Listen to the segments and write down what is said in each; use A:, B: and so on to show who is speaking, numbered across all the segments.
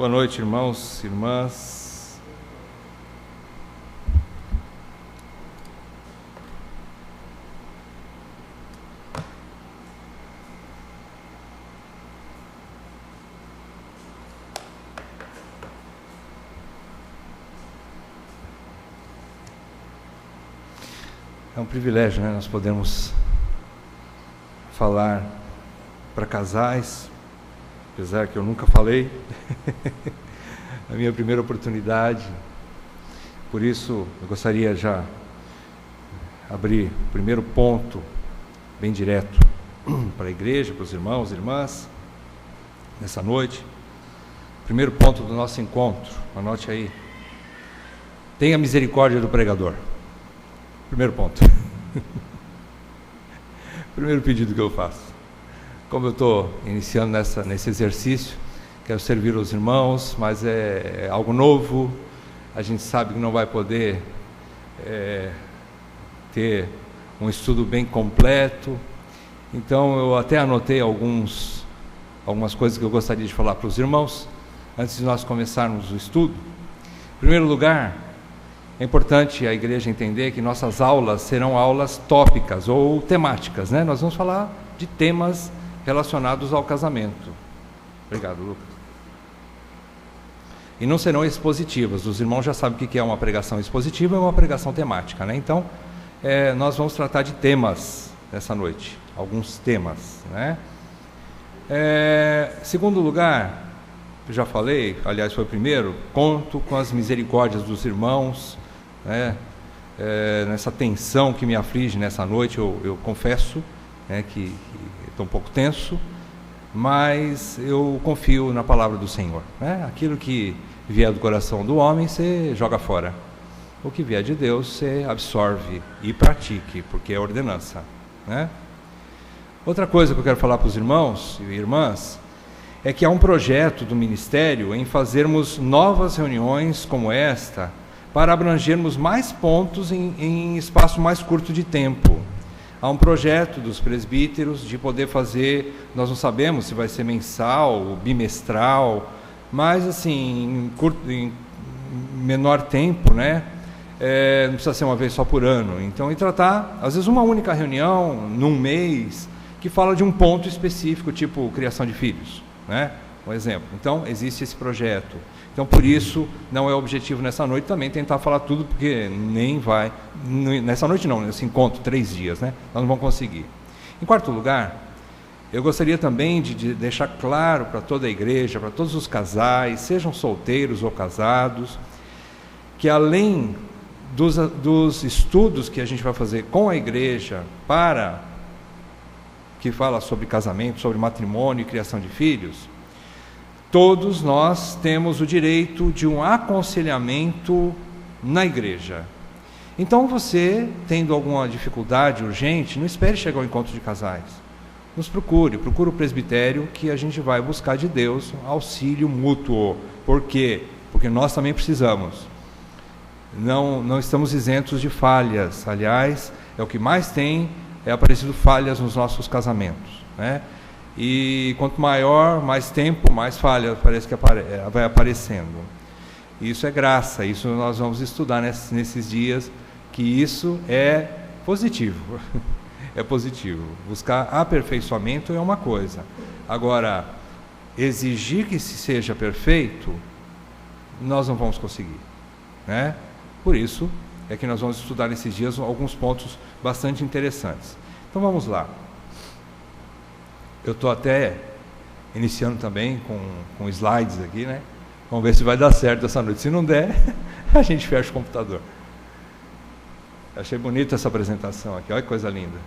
A: Boa noite, irmãos e irmãs. É um privilégio, né? Nós podemos falar para casais, apesar que eu nunca falei, a minha primeira oportunidade. Por isso, eu gostaria já abrir o primeiro ponto, bem direto, para a igreja, para os irmãos e irmãs, nessa noite. Primeiro ponto do nosso encontro, anote aí. Tenha misericórdia do pregador. Primeiro ponto. Primeiro pedido que eu faço. Como eu estou iniciando nesse exercício, quero servir os irmãos, mas é algo novo, a gente sabe que não vai poder ter um estudo bem completo, então eu até anotei algumas coisas que eu gostaria de falar para os irmãos, antes de nós começarmos o estudo. Em primeiro lugar, é importante a igreja entender que nossas aulas serão aulas tópicas ou temáticas, né? Nós vamos falar de temas relacionados ao casamento. Obrigado, Lucas. E não serão expositivas. Os irmãos já sabem o que é uma pregação expositiva e uma pregação temática, né? Então, nós vamos tratar de temas essa noite, alguns temas, né? Segundo lugar, eu já falei, aliás foi o primeiro, conto com as misericórdias dos irmãos, né? Nessa tensão que me aflige nessa noite, eu confesso, né, que estou um pouco tenso, mas eu confio na palavra do Senhor, né? Aquilo que vier do coração do homem, você joga fora. O que vier de Deus, você absorve e pratique, porque é ordenança, né? Outra coisa que eu quero falar para os irmãos e irmãs é que há um projeto do ministério em fazermos novas reuniões como esta para abrangermos mais pontos em espaço mais curto de tempo. Há um projeto dos presbíteros de poder fazer, nós não sabemos se vai ser mensal ou bimestral, mas assim, em menor tempo, né? Não precisa ser uma vez só por ano. Então, e tratar, às vezes, uma única reunião, num mês, que fala de um ponto específico, tipo criação de filhos, né? Um exemplo. Então, existe esse projeto. Então, por isso, não é objetivo nessa noite também tentar falar tudo, porque nem vai... Nessa noite não, nesse encontro, 3 dias, né? Nós não vamos conseguir. Em quarto lugar, eu gostaria também de deixar claro para toda a igreja, para todos os casais, sejam solteiros ou casados, que além dos estudos que a gente vai fazer com a igreja que fala sobre casamento, sobre matrimônio e criação de filhos, todos nós temos o direito de um aconselhamento na igreja. Então você, tendo alguma dificuldade urgente, não espere chegar ao encontro de casais. Nos procure o presbitério, que a gente vai buscar de Deus auxílio mútuo. Por quê? Porque nós também precisamos. Não estamos isentos de falhas. Aliás, o que mais tem aparecido falhas nos nossos casamentos, né? E quanto maior, mais tempo, mais falha parece que vai aparecendo. Isso é graça, isso nós vamos estudar nesses dias, que isso é positivo. É positivo. Buscar aperfeiçoamento é uma coisa. Agora, exigir que se seja perfeito, nós não vamos conseguir, né? Por isso é que nós vamos estudar nesses dias alguns pontos bastante interessantes. Então vamos lá. Eu estou até iniciando também com slides aqui, né? Vamos ver se vai dar certo essa noite. Se não der, a gente fecha o computador. Achei bonita essa apresentação aqui, olha que coisa linda.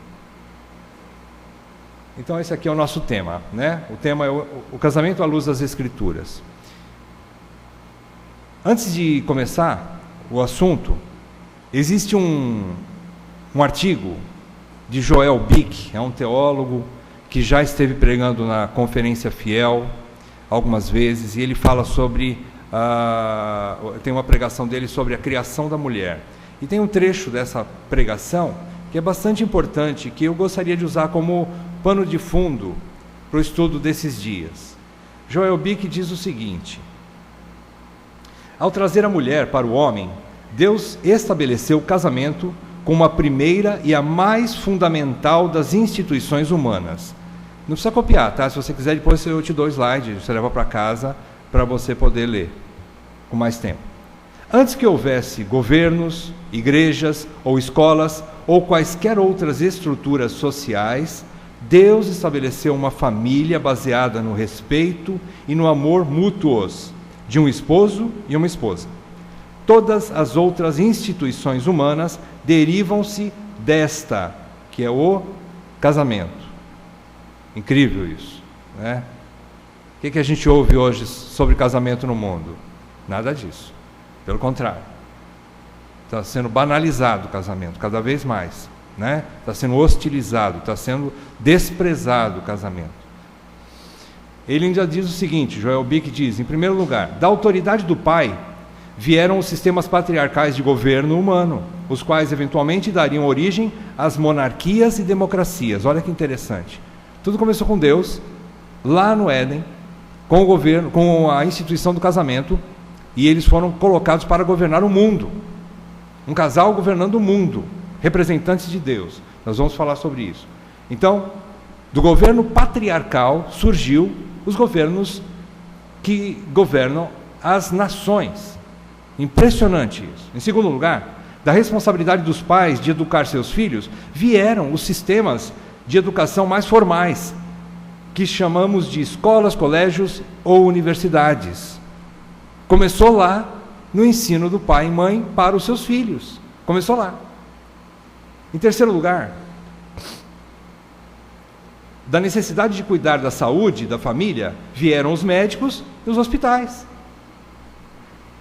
A: Então esse aqui é o nosso tema, né? O tema é o casamento à luz das Escrituras. Antes de começar o assunto, existe um artigo de Joel Bick, é um teólogo que já esteve pregando na Conferência Fiel algumas vezes, e ele fala sobre, tem uma pregação dele sobre a criação da mulher. E tem um trecho dessa pregação que é bastante importante, que eu gostaria de usar como pano de fundo para o estudo desses dias. Joel Bick diz o seguinte: Ao trazer a mulher para o homem, Deus estabeleceu o casamento como a primeira e a mais fundamental das instituições humanas. Não precisa copiar, tá? Se você quiser, depois eu te dou o slide, você leva para casa para você poder ler com mais tempo. Antes que houvesse governos, igrejas ou escolas ou quaisquer outras estruturas sociais, Deus estabeleceu uma família baseada no respeito e no amor mútuos de um esposo e uma esposa. Todas as outras instituições humanas derivam-se desta, que é o casamento. Incrível isso, né? O que a gente ouve hoje sobre casamento no mundo? Nada disso. Pelo contrário. Está sendo banalizado o casamento, cada vez mais, né? Está sendo hostilizado, está sendo desprezado o casamento. Ele ainda diz o seguinte, Joel Bick diz, em primeiro lugar, da autoridade do pai vieram os sistemas patriarcais de governo humano, os quais eventualmente dariam origem às monarquias e democracias. Olha que interessante. Tudo começou com Deus, lá no Éden, com o governo, com a instituição do casamento, e eles foram colocados para governar o mundo. Um casal governando o mundo, representantes de Deus. Nós vamos falar sobre isso. Então, do governo patriarcal surgiu os governos que governam as nações. Impressionante isso. Em segundo lugar, da responsabilidade dos pais de educar seus filhos, vieram os sistemas de educação mais formais, que chamamos de escolas, colégios ou universidades. Começou lá no ensino do pai e mãe para os seus filhos. Começou lá. Em terceiro lugar, da necessidade de cuidar da saúde da família, vieram os médicos e os hospitais.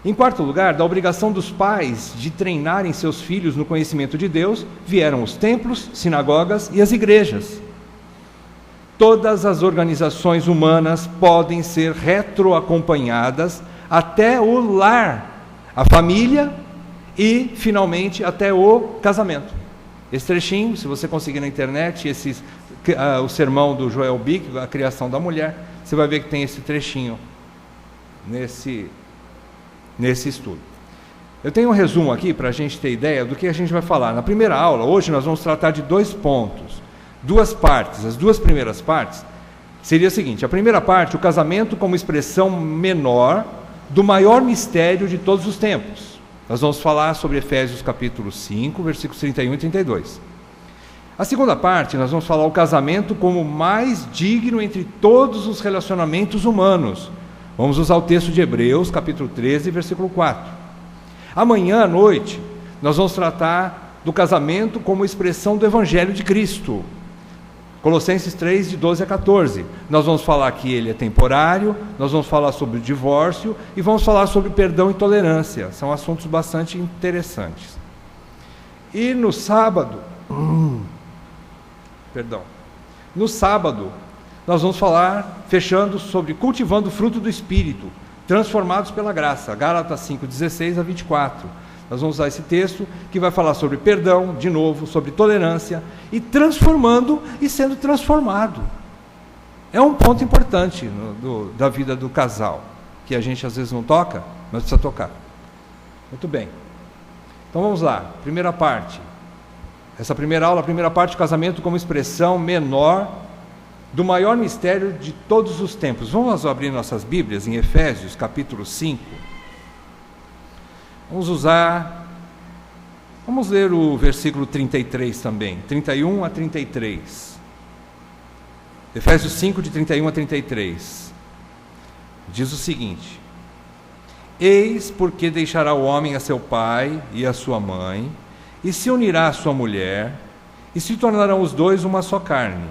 A: Em quarto lugar, da obrigação dos pais de treinarem seus filhos no conhecimento de Deus, vieram os templos, sinagogas e as igrejas. Todas as organizações humanas podem ser retroacompanhadas até o lar, a família e, finalmente, até o casamento. Esse trechinho, se você conseguir na internet, o sermão do Joel Bick, a criação da mulher, você vai ver que tem esse trechinho nesse estudo. Eu tenho um resumo aqui para a gente ter ideia do que a gente vai falar. Na primeira aula, hoje nós vamos tratar de 2 pontos, 2 partes. As 2 primeiras partes seria a seguinte: a primeira parte, o casamento como expressão menor do maior mistério de todos os tempos. Nós vamos falar sobre Efésios capítulo 5, versículos 31 e 32. A segunda parte, nós vamos falar o casamento como o mais digno entre todos os relacionamentos humanos. Vamos usar o texto de Hebreus, capítulo 13, versículo 4. Amanhã à noite, nós vamos tratar do casamento como expressão do Evangelho de Cristo. Colossenses 3, de 12 a 14. Nós vamos falar que ele é temporário, nós vamos falar sobre o divórcio e vamos falar sobre perdão e tolerância. São assuntos bastante interessantes. E no sábado, no sábado, nós vamos falar, fechando, sobre cultivando o fruto do Espírito, transformados pela graça, Gálatas 5, 16 a 24. Nós vamos usar esse texto que vai falar sobre perdão, de novo, sobre tolerância, e transformando e sendo transformado. É um ponto importante da vida do casal, que a gente às vezes não toca, mas precisa tocar. Muito bem. Então vamos lá, primeira parte. Essa primeira aula, a primeira parte, o casamento como expressão menor do maior mistério de todos os tempos. Vamos abrir nossas Bíblias em Efésios, capítulo 5. Vamos ler o versículo 33 também, 31 a 33. Efésios 5, de 31 a 33. Diz o seguinte: Eis porque deixará o homem a seu pai e a sua mãe, e se unirá à sua mulher, e se tornarão os dois uma só carne.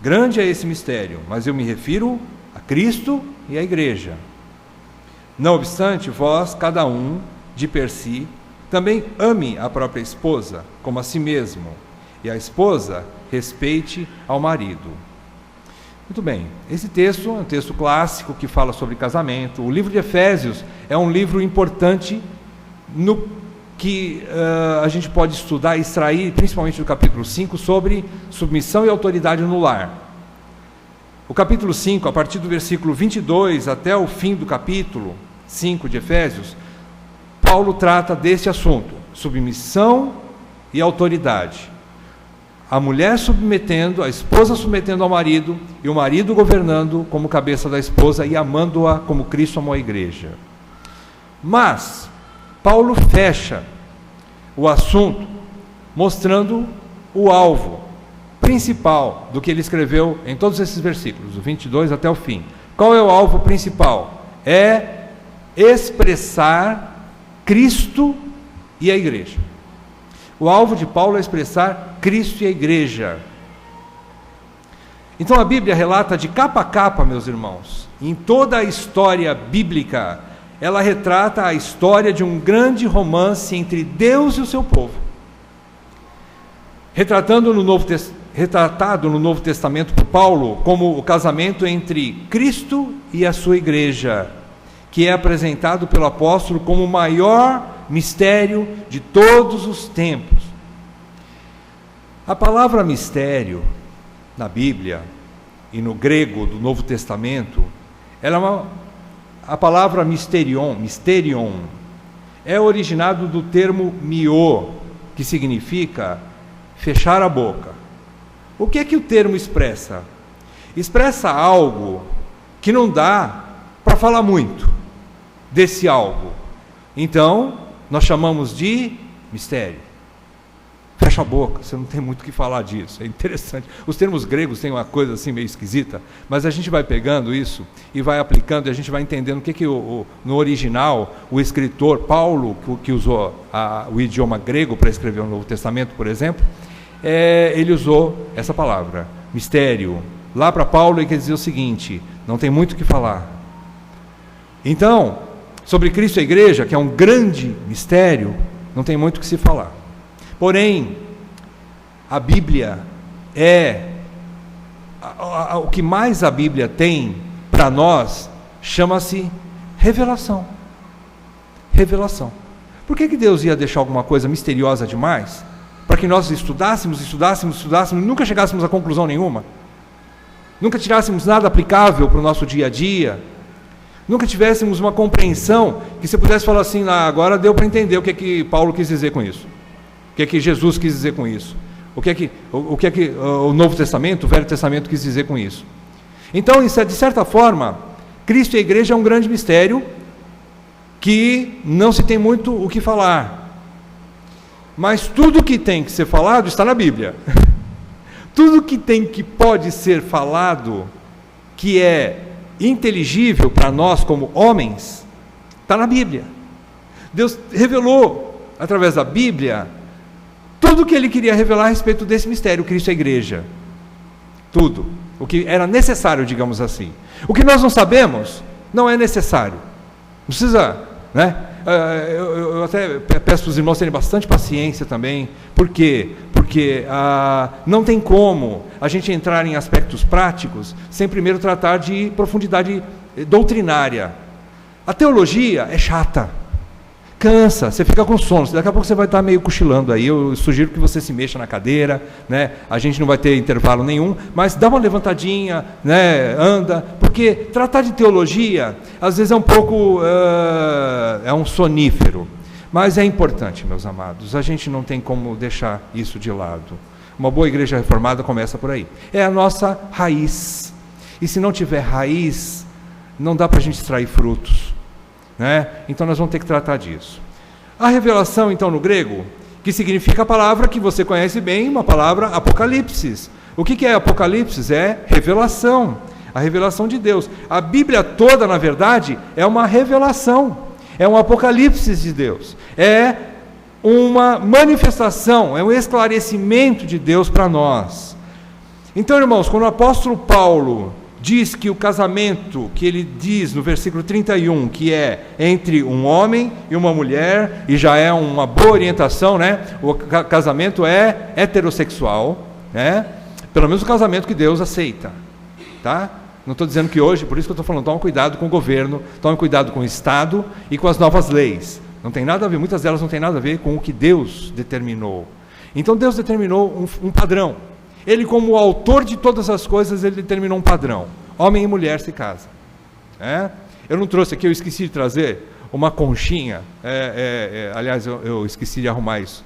A: Grande é esse mistério, mas eu me refiro a Cristo e à igreja. Não obstante, vós, cada um, de per si, também ame a própria esposa, como a si mesmo, e a esposa respeite ao marido. Muito bem, esse texto é um texto clássico que fala sobre casamento. O livro de Efésios é um livro importante no que a gente pode estudar e extrair, principalmente do capítulo 5, sobre submissão e autoridade no lar. O capítulo 5, a partir do versículo 22 até o fim do capítulo, 5 de Efésios, Paulo trata desse assunto, submissão e autoridade. A mulher submetendo, a esposa submetendo ao marido, e o marido governando como cabeça da esposa e amando-a como Cristo amou a igreja. Mas Paulo fecha o assunto mostrando o alvo principal do que ele escreveu em todos esses versículos, do 22 até o fim. Qual é o alvo principal? É expressar Cristo e a igreja. O alvo de Paulo é expressar Cristo e a igreja. Então a Bíblia relata de capa a capa, meus irmãos, em toda a história bíblica, ela retrata a história de um grande romance entre Deus e o seu povo. Retratado no Novo Testamento por Paulo como o casamento entre Cristo e a sua igreja, que é apresentado pelo apóstolo como o maior mistério de todos os tempos. A palavra mistério, na Bíblia e no grego do Novo Testamento, a palavra mysterion, é originado do termo miô, que significa fechar a boca. O que é que o termo expressa? Expressa algo que não dá para falar muito desse algo. Então, nós chamamos de mistério. Fecha a boca, você não tem muito o que falar disso. É interessante. Os termos gregos têm uma coisa assim meio esquisita, mas a gente vai pegando isso e vai aplicando, e a gente vai entendendo o que no original, o escritor Paulo, que usou o idioma grego para escrever o Novo Testamento, por exemplo, ele usou essa palavra, mistério. Lá para Paulo ele quer dizer o seguinte: não tem muito o que falar. Então, sobre Cristo e a igreja, que é um grande mistério, não tem muito o que se falar. Porém, a Bíblia o que mais a Bíblia tem para nós chama-se revelação. Revelação. Por que Deus ia deixar alguma coisa misteriosa demais? Para que nós estudássemos e nunca chegássemos a conclusão nenhuma? Nunca tirássemos nada aplicável para o nosso dia a dia? Nunca tivéssemos uma compreensão que você pudesse falar assim: agora deu para entender o que Paulo quis dizer com isso, o que Jesus quis dizer com isso, o que o Novo Testamento, o Velho Testamento quis dizer com isso. Então, de certa forma, Cristo e a igreja é um grande mistério que não se tem muito o que falar, mas tudo que tem que ser falado está na Bíblia. Tudo que pode ser falado, que é inteligível para nós como homens, está na Bíblia. Deus revelou através da Bíblia tudo o que ele queria revelar a respeito desse mistério, Cristo e a igreja. Tudo o que era necessário, digamos assim. O que nós não sabemos não é necessário, não precisa, né? Eu até peço para os irmãos terem bastante paciência também. Por quê? Porque não tem como a gente entrar em aspectos práticos sem primeiro tratar de profundidade doutrinária. A teologia é chata, cansa, você fica com sono, daqui a pouco você vai estar meio cochilando aí. Eu sugiro que você se mexa na cadeira, né? A gente não vai ter intervalo nenhum, mas dá uma levantadinha, né? Anda, porque tratar de teologia às vezes é um pouco é um sonífero, mas é importante, meus amados. A gente não tem como deixar isso de lado. Uma boa igreja reformada começa por aí. É a nossa raiz, e se não tiver raiz, não dá para a gente extrair frutos, né? Então nós vamos ter que tratar disso. A revelação, então, no grego, que significa a palavra que você conhece bem, uma palavra apocalipse. O que é apocalipse? É revelação, a revelação de Deus. A Bíblia toda, na verdade, é uma revelação, é um apocalipse de Deus, é uma manifestação, é um esclarecimento de Deus para nós. Então, irmãos, quando o apóstolo Paulo diz que o casamento, que ele diz no versículo 31, que é entre um homem e uma mulher, e já é uma boa orientação, né? O casamento é heterossexual, né? Pelo menos o casamento que Deus aceita, tá? Não estou dizendo que hoje, por isso que eu estou falando, tome cuidado com o governo, tome cuidado com o Estado e com as novas leis. Não tem nada a ver, muitas delas não tem nada a ver com o que Deus determinou. Então Deus determinou um padrão. Ele, como autor de todas as coisas, ele determinou um padrão. Homem e mulher se casam. Eu não trouxe aqui, eu esqueci de trazer uma conchinha, aliás, eu esqueci de arrumar isso,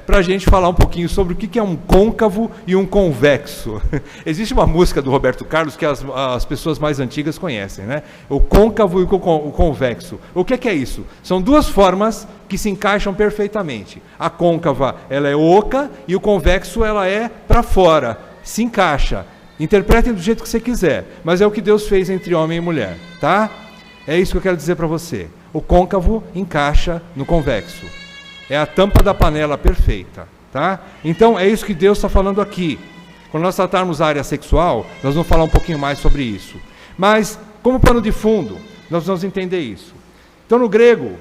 A: para a gente falar um pouquinho sobre o que é um côncavo e um convexo. Existe uma música do Roberto Carlos que as pessoas mais antigas conhecem, né? O côncavo e o convexo. O que é isso? São duas formas que se encaixam perfeitamente. A côncava, ela é oca, e o convexo, ela é para fora, se encaixa. Interpretem do jeito que você quiser, mas é o que Deus fez entre homem e mulher, tá? É isso que eu quero dizer para você. O côncavo encaixa no convexo. É a tampa da panela perfeita, tá? Então, é isso que Deus está falando aqui. Quando nós tratarmos a área sexual, nós vamos falar um pouquinho mais sobre isso. Mas, como pano de fundo, nós vamos entender isso. Então, no grego,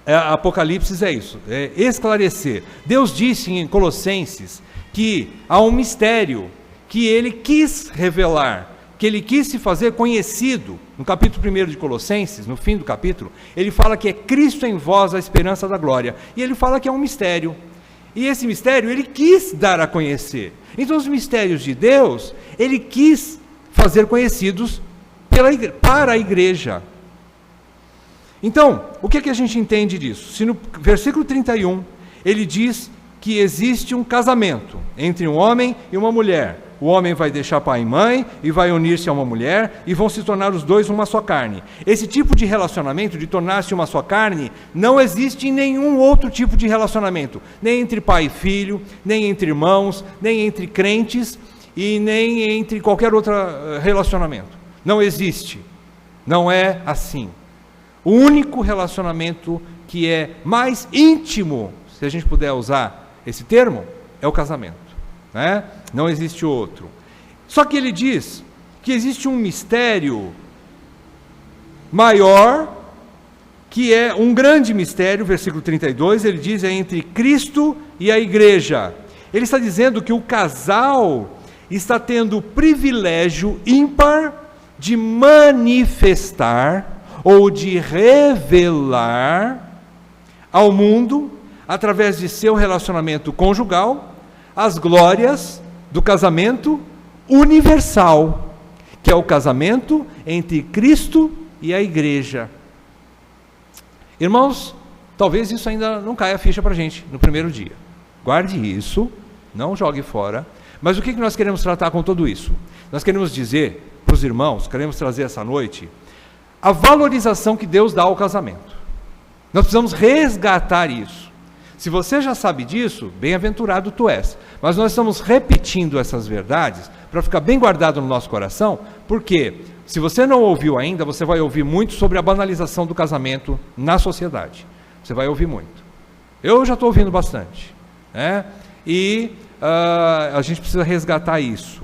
A: Apocalipse é isso, é esclarecer. Deus disse em Colossenses que há um mistério que Ele quis revelar, que Ele quis se fazer conhecido. No capítulo 1 de Colossenses, no fim do capítulo, Ele fala que é Cristo em vós a esperança da glória. E Ele fala que é um mistério. E esse mistério Ele quis dar a conhecer. Então os mistérios de Deus, Ele quis fazer conhecidos para a igreja. Então, o que a gente entende disso? Se no versículo 31, Ele diz que existe um casamento entre um homem e uma mulher. O homem vai deixar pai e mãe e vai unir-se a uma mulher e vão se tornar os dois uma só carne. Esse tipo de relacionamento, de tornar-se uma só carne, não existe em nenhum outro tipo de relacionamento. Nem entre pai e filho, nem entre irmãos, nem entre crentes e nem entre qualquer outro relacionamento. Não existe. Não é assim. O único relacionamento que é mais íntimo, se a gente puder usar esse termo, é o casamento. Né? Não existe outro. Só que ele diz que existe um mistério maior, que é um grande mistério, versículo 32, ele diz, é entre Cristo e a igreja. Ele está dizendo que o casal está tendo o privilégio ímpar de manifestar ou de revelar ao mundo, através de seu relacionamento conjugal, as glórias do casamento universal, que é o casamento entre Cristo e a igreja. Irmãos, talvez isso ainda não caia a ficha para a gente no primeiro dia. Guarde isso, não jogue fora. Mas o que nós queremos tratar com tudo isso? Nós queremos dizer para os irmãos, queremos trazer essa noite, a valorização que Deus dá ao casamento. Nós precisamos resgatar isso. Se você já sabe disso, bem-aventurado tu és. Mas nós estamos repetindo essas verdades para ficar bem guardado no nosso coração, porque se você não ouviu ainda, você vai ouvir muito sobre a banalização do casamento na sociedade. Você vai ouvir muito. Eu já estou ouvindo bastante. Né? E a gente precisa resgatar isso.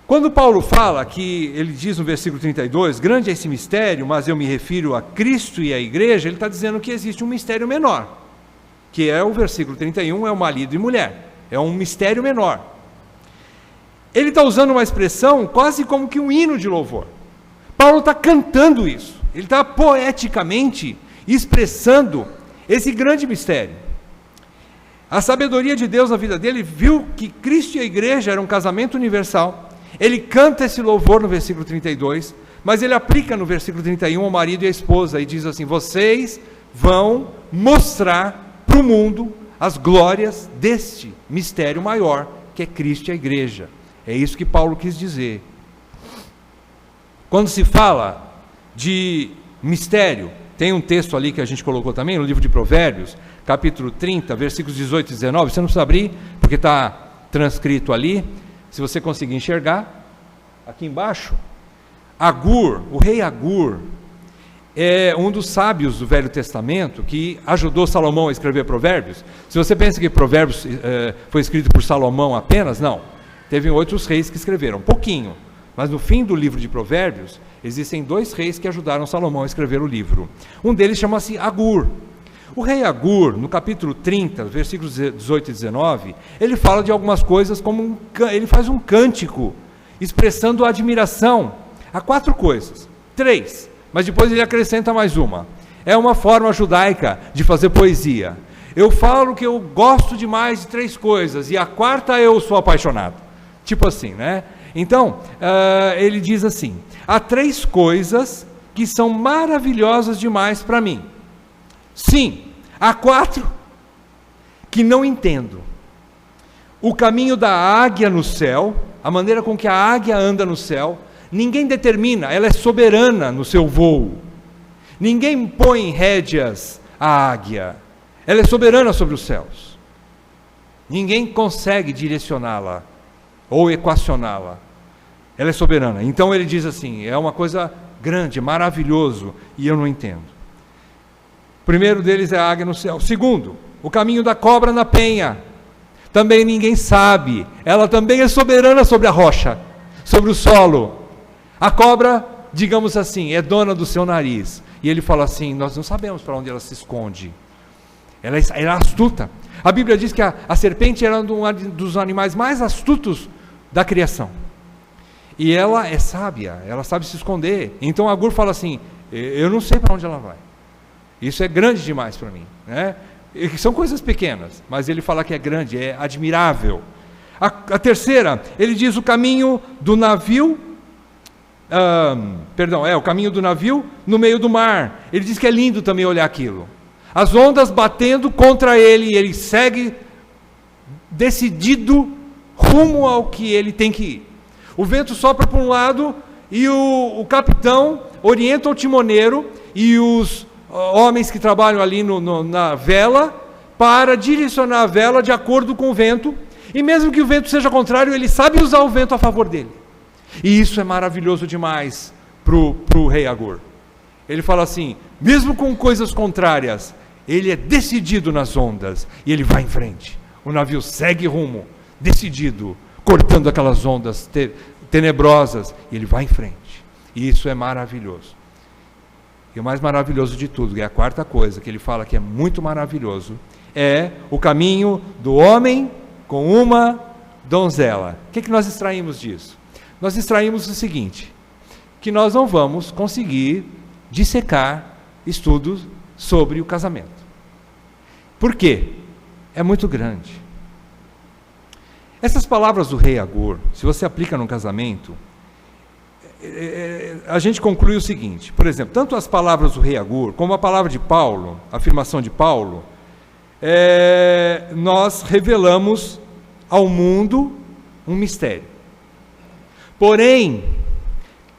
A: Quando Paulo fala que, ele diz no versículo 32, grande é esse mistério, mas eu me refiro a Cristo e a igreja, ele está dizendo que existe um mistério menor, que é o versículo 31, é o marido e mulher, é um mistério menor. Ele está usando uma expressão quase como que um hino de louvor. Paulo está cantando isso, ele está poeticamente expressando esse grande mistério. A sabedoria de Deus na vida dele viu que Cristo e a igreja era um casamento universal. Ele canta esse louvor no versículo 32, mas ele aplica no versículo 31 ao marido e à esposa e diz assim: vocês vão mostrar para o mundo as glórias deste mistério maior, que é Cristo e a igreja. É isso que Paulo quis dizer. Quando se fala de mistério, tem um texto ali que a gente colocou também, no livro de Provérbios, capítulo 30, versículos 18 e 19, você não precisa abrir, porque está transcrito ali, se você conseguir enxergar, aqui embaixo, Agur, o rei Agur, é um dos sábios do Velho Testamento que ajudou Salomão a escrever Provérbios. Se você pensa que Provérbios foi escrito por Salomão apenas, não. Teve outros reis que escreveram, um pouquinho. Mas no fim do livro de Provérbios, existem 2 reis que ajudaram Salomão a escrever o livro. Um deles chama-se Agur. O rei Agur, no capítulo 30, versículos 18 e 19, ele fala de algumas coisas, como ele faz um cântico, expressando admiração a 4 coisas, 3, mas depois ele acrescenta mais uma. É uma forma judaica de fazer poesia. Eu falo que eu gosto demais de 3 coisas, e a 4ª eu sou apaixonado. Tipo assim, né? Então, ele diz assim: há 3 coisas que são maravilhosas demais para mim. Sim, há 4 que não entendo. O caminho da águia no céu, a maneira com que a águia anda no céu, ninguém determina, ela é soberana no seu voo. Ninguém põe rédeas à águia, ela é soberana sobre os céus. Ninguém consegue direcioná-la ou equacioná-la. Ela é soberana. Então ele diz assim, é uma coisa grande, maravilhoso, e eu não entendo. O primeiro deles é a águia no céu. O segundo, o caminho da cobra na penha. Também ninguém sabe. Ela também é soberana sobre a rocha, sobre o solo. A cobra, digamos assim, é dona do seu nariz. E ele fala assim, nós não sabemos para onde ela se esconde. Ela é astuta. A Bíblia diz que a serpente era um dos animais mais astutos da criação. E ela é sábia, ela sabe se esconder. Então Agur fala assim, eu não sei para onde ela vai. Isso é grande demais para mim, né? E são coisas pequenas, mas ele fala que é grande, é admirável. A terceira, ele diz o caminho do navio, o caminho do navio no meio do mar. Ele diz que é lindo também olhar aquilo. As ondas batendo contra ele, e ele segue decidido rumo ao que ele tem que ir. O vento sopra para um lado e o capitão orienta o timoneiro e os homens que trabalham ali na vela para direcionar a vela de acordo com o vento, e mesmo que o vento seja contrário, ele sabe usar o vento a favor dele. E isso é maravilhoso demais para o rei Agur. Ele fala assim, mesmo com coisas contrárias, ele é decidido nas ondas e ele vai em frente. O navio segue rumo, decidido, cortando aquelas ondas tenebrosas, e ele vai em frente. E isso é maravilhoso. E o mais maravilhoso de tudo, que é a quarta coisa que ele fala que é muito maravilhoso, é o caminho do homem com uma donzela. O que nós extraímos disso? Nós extraímos o seguinte, que nós não vamos conseguir dissecar estudos sobre o casamento. Por quê? É muito grande. Essas palavras do rei Agur, se você aplica no casamento, a gente conclui o seguinte, por exemplo, tanto as palavras do rei Agur, como a palavra de Paulo, a afirmação de Paulo, nós revelamos ao mundo um mistério. Porém,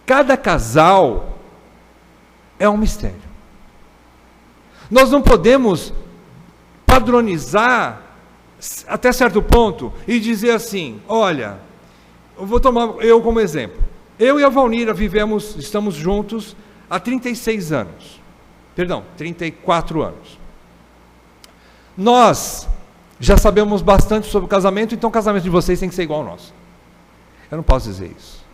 A: cada casal é um mistério. Nós não podemos padronizar até certo ponto e dizer assim, olha, eu vou tomar eu como exemplo. Eu e a Valnira estamos juntos há 36 anos. Perdão, 34 anos. Nós já sabemos bastante sobre o casamento, então o casamento de vocês tem que ser igual ao nosso. Eu não posso dizer isso.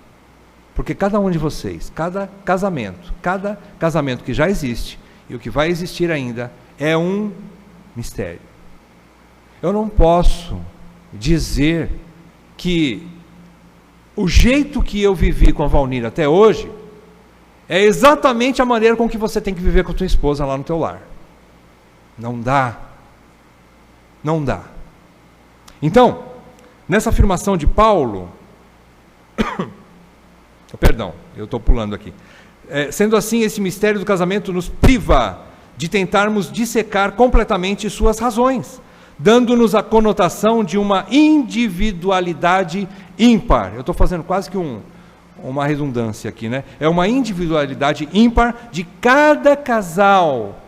A: Porque cada um de vocês, cada casamento que já existe e o que vai existir ainda, é um mistério. Eu não posso dizer que o jeito que eu vivi com a Valnira até hoje é exatamente a maneira com que você tem que viver com a tua esposa lá no teu lar. Não dá. Não dá. Então, nessa afirmação de Paulo, perdão, eu estou pulando aqui. Sendo assim, esse mistério do casamento nos priva de tentarmos dissecar completamente suas razões, dando-nos a conotação de uma individualidade ímpar. Eu estou fazendo quase que uma redundância aqui, né? É uma individualidade ímpar de cada casal,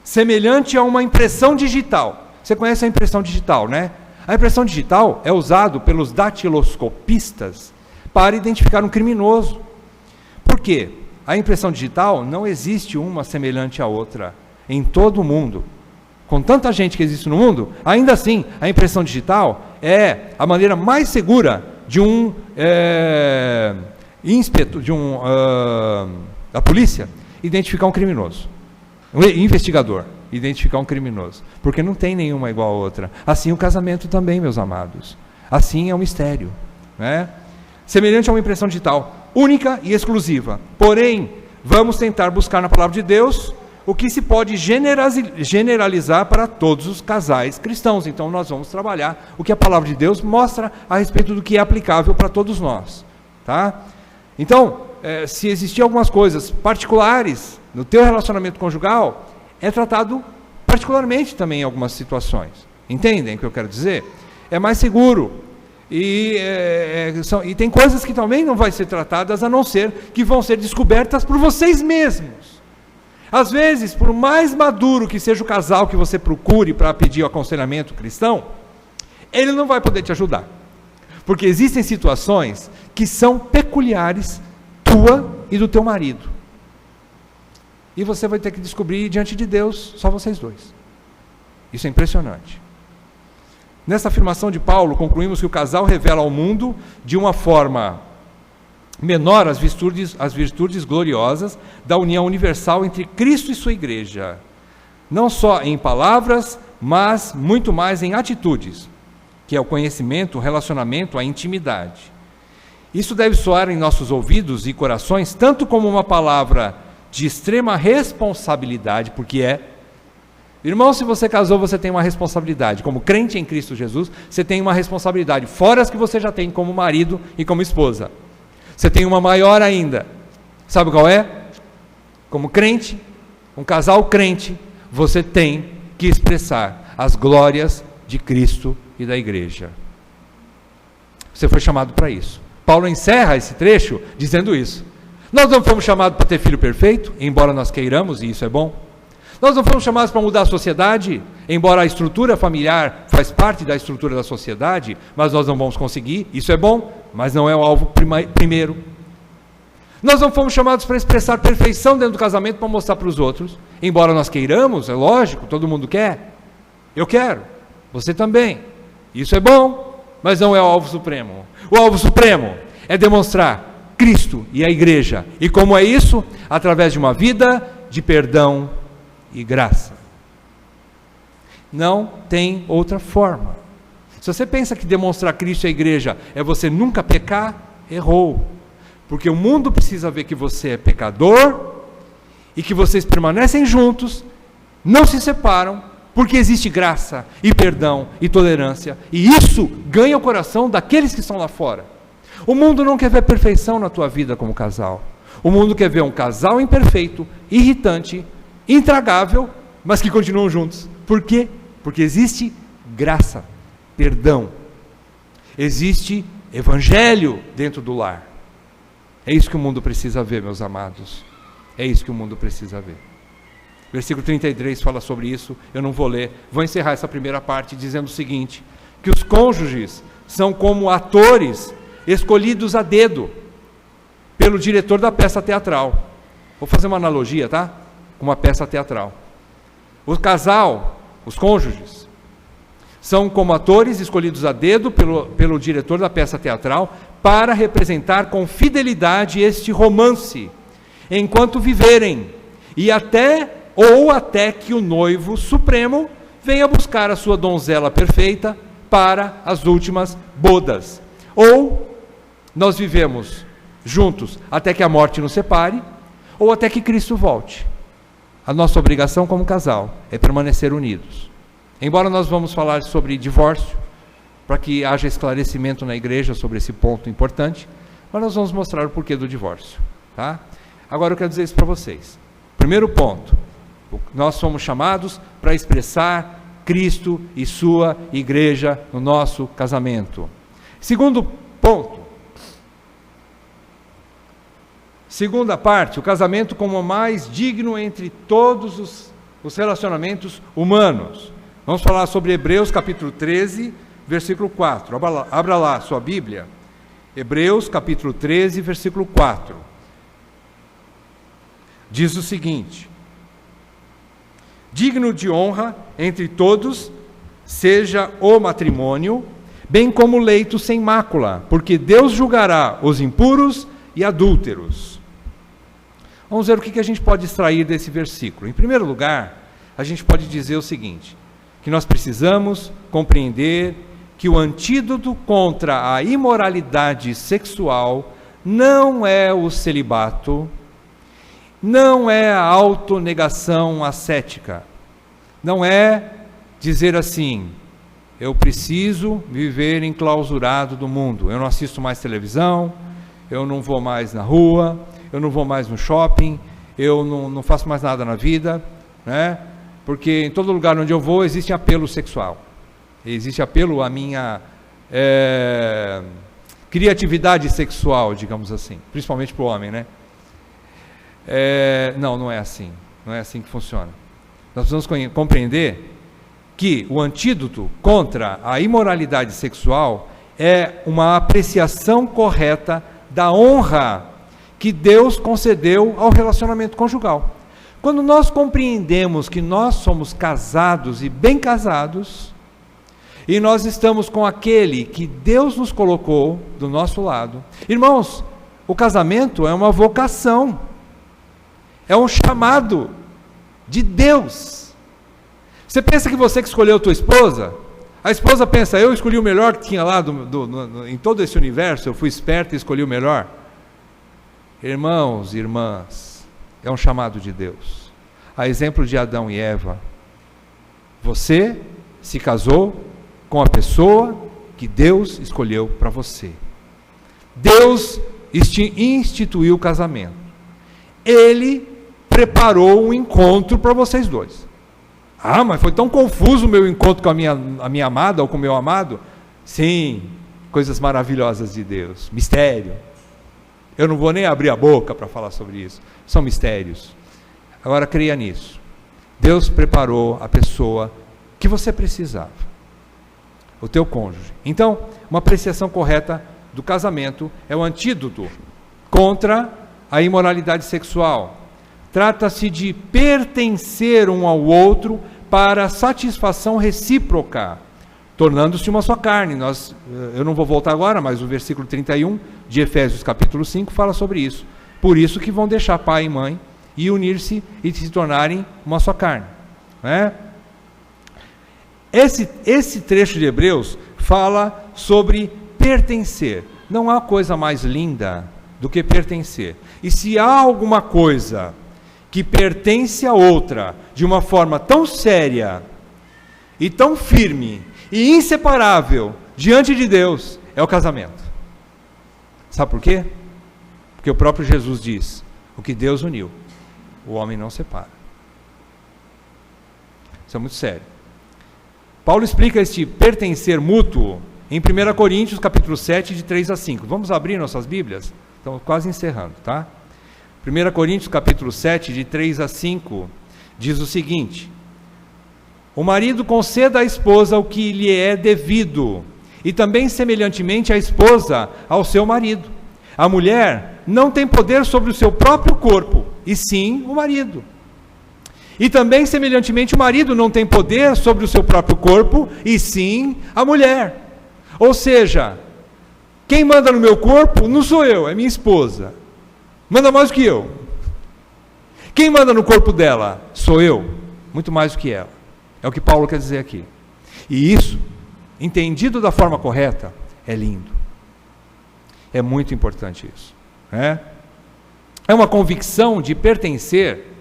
A: semelhante a uma impressão digital. Você conhece a impressão digital, né? A impressão digital é usada pelos datiloscopistas para identificar um criminoso. Por quê? A impressão digital não existe uma semelhante à outra em todo o mundo. Com tanta gente que existe no mundo, ainda assim, a impressão digital é a maneira mais segura de da polícia identificar um criminoso. Um investigador identificar um criminoso. Porque não tem nenhuma igual a outra. Assim o casamento também, meus amados. Assim é um mistério, né? Semelhante a uma impressão digital, única e exclusiva. Porém, vamos tentar buscar na palavra de Deus o que se pode generalizar para todos os casais cristãos. Então nós vamos trabalhar o que a palavra de Deus mostra a respeito do que é aplicável para todos nós, tá? Então, se existir algumas coisas particulares no teu relacionamento conjugal, é tratado particularmente também em algumas situações. Entendem o que eu quero dizer? É mais seguro. E tem coisas que também não vão ser tratadas, a não ser que vão ser descobertas por vocês mesmos. Às vezes, por mais maduro que seja o casal que você procure para pedir o aconselhamento cristão, ele não vai poder te ajudar. Porque existem situações que são peculiares tua e do teu marido. E você vai ter que descobrir diante de Deus, só vocês dois. Isso é impressionante. Nessa afirmação de Paulo, concluímos que o casal revela ao mundo, de uma forma menor, as virtudes gloriosas da união universal entre Cristo e sua igreja. Não só em palavras, mas muito mais em atitudes, que é o conhecimento, o relacionamento, a intimidade. Isso deve soar em nossos ouvidos e corações, tanto como uma palavra de extrema responsabilidade, porque é. Irmão, se você casou, você tem uma responsabilidade. Como crente em Cristo Jesus, você tem uma responsabilidade, fora as que você já tem como marido e como esposa. Você tem uma maior ainda. Sabe qual é? Como crente, um casal crente, você tem que expressar as glórias de Cristo e da igreja. Você foi chamado para isso. Paulo encerra esse trecho dizendo isso. Nós não fomos chamados para ter filho perfeito, embora nós queiramos, e isso é bom. Nós não fomos chamados para mudar a sociedade, embora a estrutura familiar faz parte da estrutura da sociedade, mas nós não vamos conseguir, isso é bom, mas não é o alvo primeiro. Nós não fomos chamados para expressar perfeição dentro do casamento para mostrar para os outros, embora nós queiramos, é lógico, todo mundo quer. Eu quero, você também. Isso é bom, mas não é o alvo supremo. O alvo supremo é demonstrar Cristo e a igreja. E como é isso? Através de uma vida de perdão e graça. Não tem outra forma. Se você pensa que demonstrar Cristo e a igreja é você nunca pecar, errou. Porque o mundo precisa ver que você é pecador e que vocês permanecem juntos, não se separam, porque existe graça e perdão e tolerância. E isso ganha o coração daqueles que estão lá fora. O mundo não quer ver perfeição na tua vida como casal. O mundo quer ver um casal imperfeito, irritante, intragável, mas que continuam juntos. Por quê? Porque existe graça, perdão, existe evangelho dentro do lar. É isso que o mundo precisa ver, meus amados. É isso que o mundo precisa ver. Versículo 33 fala sobre isso, eu não vou ler. Vou encerrar essa primeira parte dizendo o seguinte, que os cônjuges são como atores escolhidos a dedo pelo diretor da peça teatral. Vou fazer uma analogia, tá? Uma peça teatral. O casal, os cônjuges, são como atores escolhidos a dedo pelo diretor da peça teatral para representar com fidelidade este romance, enquanto viverem, e até que o noivo supremo venha buscar a sua donzela perfeita para as últimas bodas. Ou nós vivemos juntos até que a morte nos separe, ou até que Cristo volte. A nossa obrigação como casal é permanecer unidos. Embora nós vamos falar sobre divórcio, para que haja esclarecimento na igreja sobre esse ponto importante, mas nós vamos mostrar o porquê do divórcio. Tá? Agora eu quero dizer isso para vocês. Primeiro ponto, nós somos chamados para expressar Cristo e sua igreja no nosso casamento. Segundo ponto, segunda parte, o casamento como o mais digno entre todos os relacionamentos humanos. Vamos falar sobre Hebreus capítulo 13, versículo 4. Abra lá a sua Bíblia. Hebreus capítulo 13, versículo 4. Diz o seguinte: digno de honra entre todos seja o matrimônio, bem como o leito sem mácula, porque Deus julgará os impuros e adúlteros. Vamos ver o que a gente pode extrair desse versículo. Em primeiro lugar, a gente pode dizer o seguinte, que nós precisamos compreender que o antídoto contra a imoralidade sexual não é o celibato, não é a autonegação ascética, não é dizer assim: eu preciso viver enclausurado do mundo, eu não assisto mais televisão, eu não vou mais na rua, eu não vou mais no shopping, eu não faço mais nada na vida, né? Porque em todo lugar onde eu vou existe apelo sexual, existe apelo à minha criatividade sexual, digamos assim, principalmente para o homem, né? Não é assim, não é assim que funciona. Nós precisamos compreender que o antídoto contra a imoralidade sexual é uma apreciação correta da honra que Deus concedeu ao relacionamento conjugal. Quando nós compreendemos que nós somos casados e bem casados, e nós estamos com aquele que Deus nos colocou do nosso lado, irmãos, o casamento é uma vocação, é um chamado de Deus. Você pensa que você que escolheu a tua esposa, a esposa pensa: eu escolhi o melhor que tinha lá em todo esse universo, eu fui esperto e escolhi o melhor. Irmãos e irmãs, é um chamado de Deus. A exemplo de Adão e Eva, você se casou com a pessoa que Deus escolheu para você. Deus instituiu o casamento. Ele preparou um encontro para vocês dois. Ah, mas foi tão confuso o meu encontro com a minha amada ou com o meu amado? Sim, coisas maravilhosas de Deus, mistério. Eu não vou nem abrir a boca para falar sobre isso, são mistérios. Agora creia nisso. Deus preparou a pessoa que você precisava, o teu cônjuge. Então, uma apreciação correta do casamento é o antídoto contra a imoralidade sexual. Trata-se de pertencer um ao outro para satisfação recíproca, tornando-se uma só carne. Eu não vou voltar agora, mas o versículo 31 de Efésios capítulo 5 fala sobre isso. Por isso que vão deixar pai e mãe e unir-se e se tornarem uma só carne, né? Esse trecho de Hebreus fala sobre pertencer. Não há coisa mais linda do que pertencer. E se há alguma coisa que pertence a outra de uma forma tão séria e tão firme e inseparável diante de Deus, é o casamento. Sabe por quê? Porque o próprio Jesus diz: o que Deus uniu, o homem não separa. Isso é muito sério. Paulo explica este pertencer mútuo em 1 Coríntios capítulo 7, de 3 a 5. Vamos abrir nossas Bíblias? Estamos quase encerrando, tá? 1 Coríntios capítulo 7, de 3 a 5, diz o seguinte: o marido conceda à esposa o que lhe é devido, e também semelhantemente a esposa ao seu marido. A mulher não tem poder sobre o seu próprio corpo, e sim o marido. E também semelhantemente o marido não tem poder sobre o seu próprio corpo, e sim a mulher. Ou seja, quem manda no meu corpo não sou eu, é minha esposa. Manda mais do que eu. Quem manda no corpo dela? Sou eu, muito mais do que ela. É o que Paulo quer dizer aqui. E isso, entendido da forma correta, é lindo. É muito importante isso, né? É uma convicção de pertencer,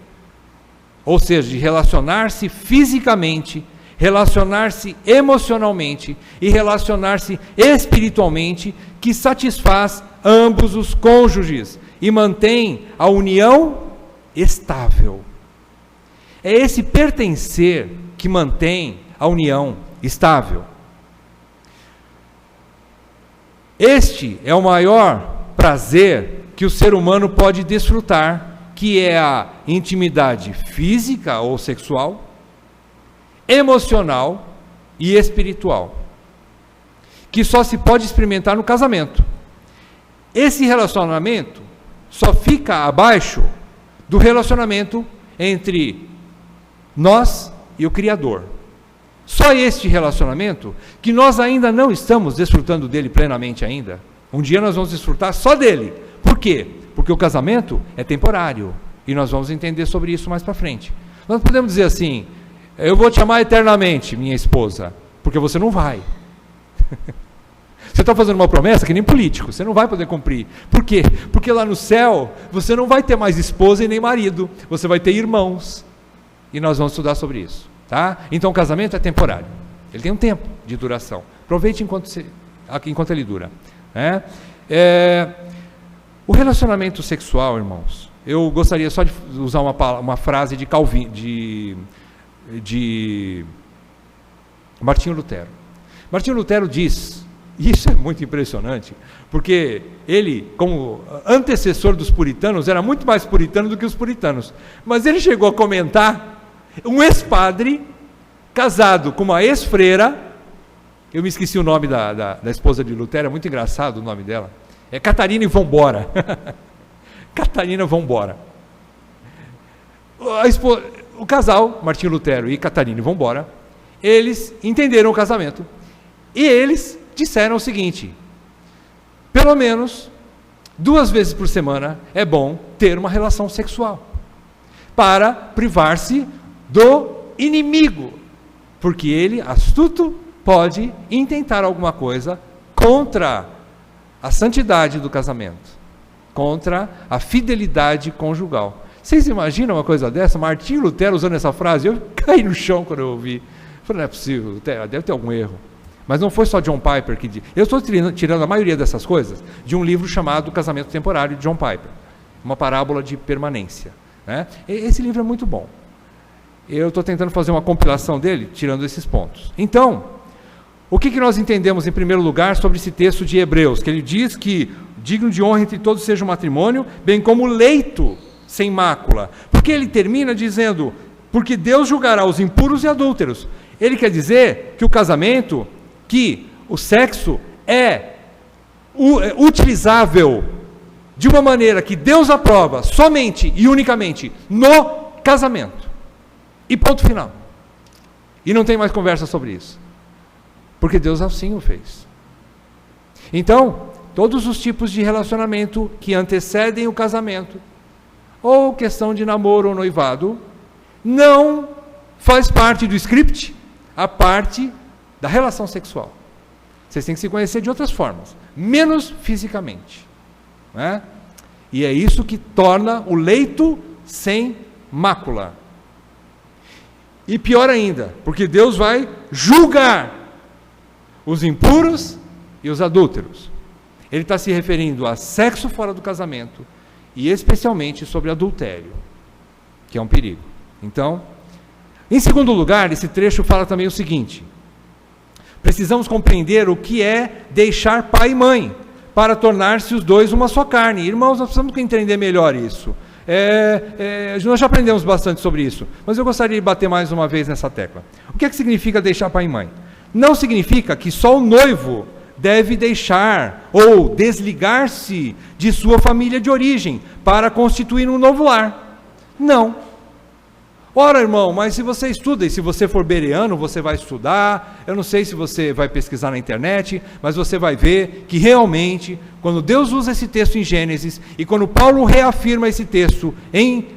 A: ou seja, de relacionar-se fisicamente, relacionar-se emocionalmente e relacionar-se espiritualmente, que satisfaz ambos os cônjuges e mantém a união estável. É esse pertencer que mantém a união estável. Este é o maior prazer que o ser humano pode desfrutar, que é a intimidade física ou sexual, emocional e espiritual, que só se pode experimentar no casamento. Esse relacionamento só fica abaixo do relacionamento entre nós e o Criador. Só este relacionamento, que nós ainda não estamos desfrutando dele plenamente ainda. Um dia nós vamos desfrutar só dele. Por quê? Porque o casamento é temporário. E nós vamos entender sobre isso mais para frente. Nós podemos dizer assim: eu vou te amar eternamente, minha esposa, porque você não vai. Você está fazendo uma promessa que nem político, você não vai poder cumprir. Por quê? Porque lá no céu, você não vai ter mais esposa e nem marido, você vai ter irmãos. E nós vamos estudar sobre isso. Tá? Então o casamento é temporário. Ele tem um tempo de duração. Aproveite enquanto ele dura. Né? O relacionamento sexual, irmãos, eu gostaria só de usar uma frase de Martinho Lutero. Martinho Lutero diz, e isso é muito impressionante, porque ele, como antecessor dos puritanos, era muito mais puritano do que os puritanos, mas ele chegou a comentar, um ex-padre, casado com uma ex-freira, eu me esqueci o nome da esposa de Lutero, é muito engraçado o nome dela, é Catarina e Vambora. Catarina Vambora. O casal, Martinho Lutero e Catarina e Vambora, eles entenderam o casamento. E eles disseram o seguinte: pelo menos 2 vezes por semana é bom ter uma relação sexual, para privar-se do inimigo, porque ele, astuto, pode intentar alguma coisa contra a santidade do casamento, contra a fidelidade conjugal. Vocês imaginam uma coisa dessa? Martinho Lutero usando essa frase, eu caí no chão quando eu ouvi. Falei, não é possível, Lutero, deve ter algum erro. Mas não foi só John Piper que disse. Eu estou tirando a maioria dessas coisas de um livro chamado Casamento Temporário, de John Piper, uma parábola de permanência. Né? Esse livro é muito bom. Eu estou tentando fazer uma compilação dele, tirando esses pontos. Então, o que nós entendemos em primeiro lugar sobre esse texto de Hebreus? Que ele diz que digno de honra entre todos seja o matrimônio, bem como o leito sem mácula. Porque ele termina dizendo, porque Deus julgará os impuros e adúlteros. Ele quer dizer que o casamento, que o sexo é utilizável de uma maneira que Deus aprova somente e unicamente no casamento. E ponto final. E não tem mais conversa sobre isso. Porque Deus assim o fez. Então, todos os tipos de relacionamento que antecedem o casamento, ou questão de namoro ou noivado, não faz parte do script, a parte da relação sexual. Vocês têm que se conhecer de outras formas, menos fisicamente. Né? E é isso que torna o leito sem mácula. E pior ainda, porque Deus vai julgar os impuros e os adúlteros. Ele está se referindo a sexo fora do casamento e especialmente sobre adultério, que é um perigo. Então, em segundo lugar, esse trecho fala também o seguinte: precisamos compreender o que é deixar pai e mãe, para tornar-se os dois uma só carne. Irmãos, nós precisamos entender melhor isso. Nós já aprendemos bastante sobre isso, mas eu gostaria de bater mais uma vez nessa tecla. O que é que significa deixar pai e mãe? Não significa que só o noivo deve deixar ou desligar-se de sua família de origem para constituir um novo lar. Não. Ora, irmão, mas se você estuda, e se você for bereano, você vai estudar, eu não sei se você vai pesquisar na internet, mas você vai ver que realmente, quando Deus usa esse texto em Gênesis, e quando Paulo reafirma esse texto em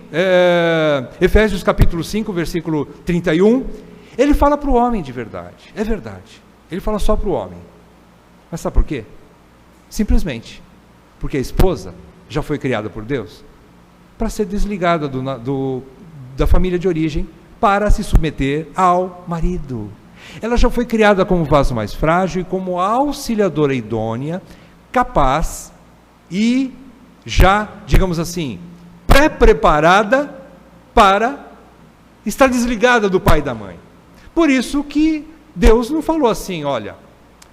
A: Efésios capítulo 5, versículo 31, ele fala para o homem de verdade, é verdade, ele fala só para o homem. Mas sabe por quê? Simplesmente porque a esposa já foi criada por Deus para ser desligada da família de origem para se submeter ao marido. Ela já foi criada como vaso mais frágil e como auxiliadora idônea, capaz e já, digamos assim, pré-preparada para estar desligada do pai e da mãe. Por isso que Deus não falou assim, olha,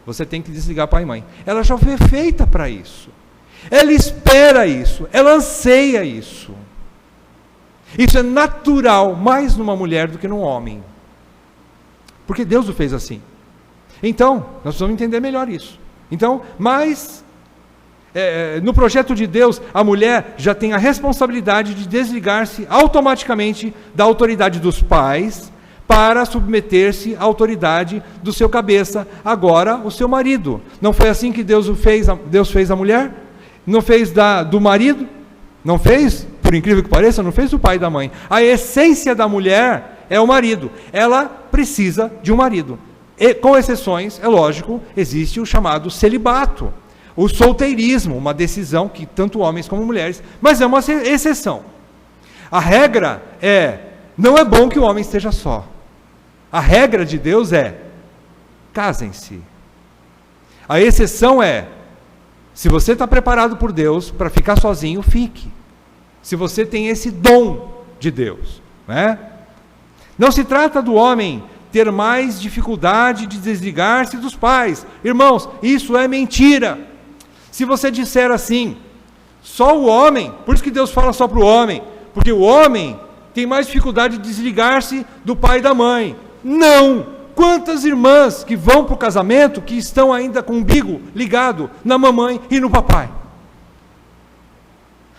A: você tem que desligar pai e mãe. Ela já foi feita para isso. Ela espera isso, ela anseia isso. Isso é natural, mais numa mulher do que num homem. Porque Deus o fez assim. Então, nós precisamos entender melhor isso. Então, mas, no projeto de Deus, a mulher já tem a responsabilidade de desligar-se automaticamente da autoridade dos pais para submeter-se à autoridade do seu cabeça, agora o seu marido. Não foi assim que Deus fez a mulher? Não fez do marido? Não fez? Por incrível que pareça, não fez do pai e da mãe. A essência da mulher é o marido. Ela precisa de um marido. E, com exceções, é lógico, existe o chamado celibato, o solteirismo, uma decisão que tanto homens como mulheres, mas é uma exceção. A regra é, não é bom que o homem esteja só. A regra de Deus é, casem-se. A exceção é, se você está preparado por Deus para ficar sozinho, fique. Se você tem esse dom de Deus, né? Não se trata do homem ter mais dificuldade de desligar-se dos pais. Irmãos, isso é mentira. Se você disser assim, só o homem, por isso que Deus fala só para o homem, porque o homem tem mais dificuldade de desligar-se do pai e da mãe. Não! Quantas irmãs que vão para o casamento que estão ainda com o umbigo ligado na mamãe e no papai?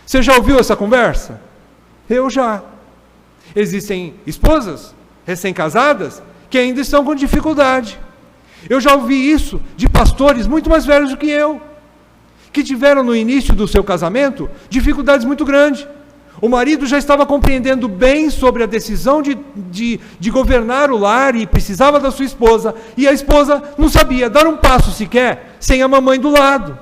A: Você já ouviu essa conversa? Eu já. Existem esposas recém-casadas que ainda estão com dificuldade. Eu já ouvi isso de pastores muito mais velhos do que eu, que tiveram no início do seu casamento dificuldades muito grandes. O marido já estava compreendendo bem sobre a decisão de governar o lar e precisava da sua esposa, e a esposa não sabia dar um passo sequer sem a mamãe do lado.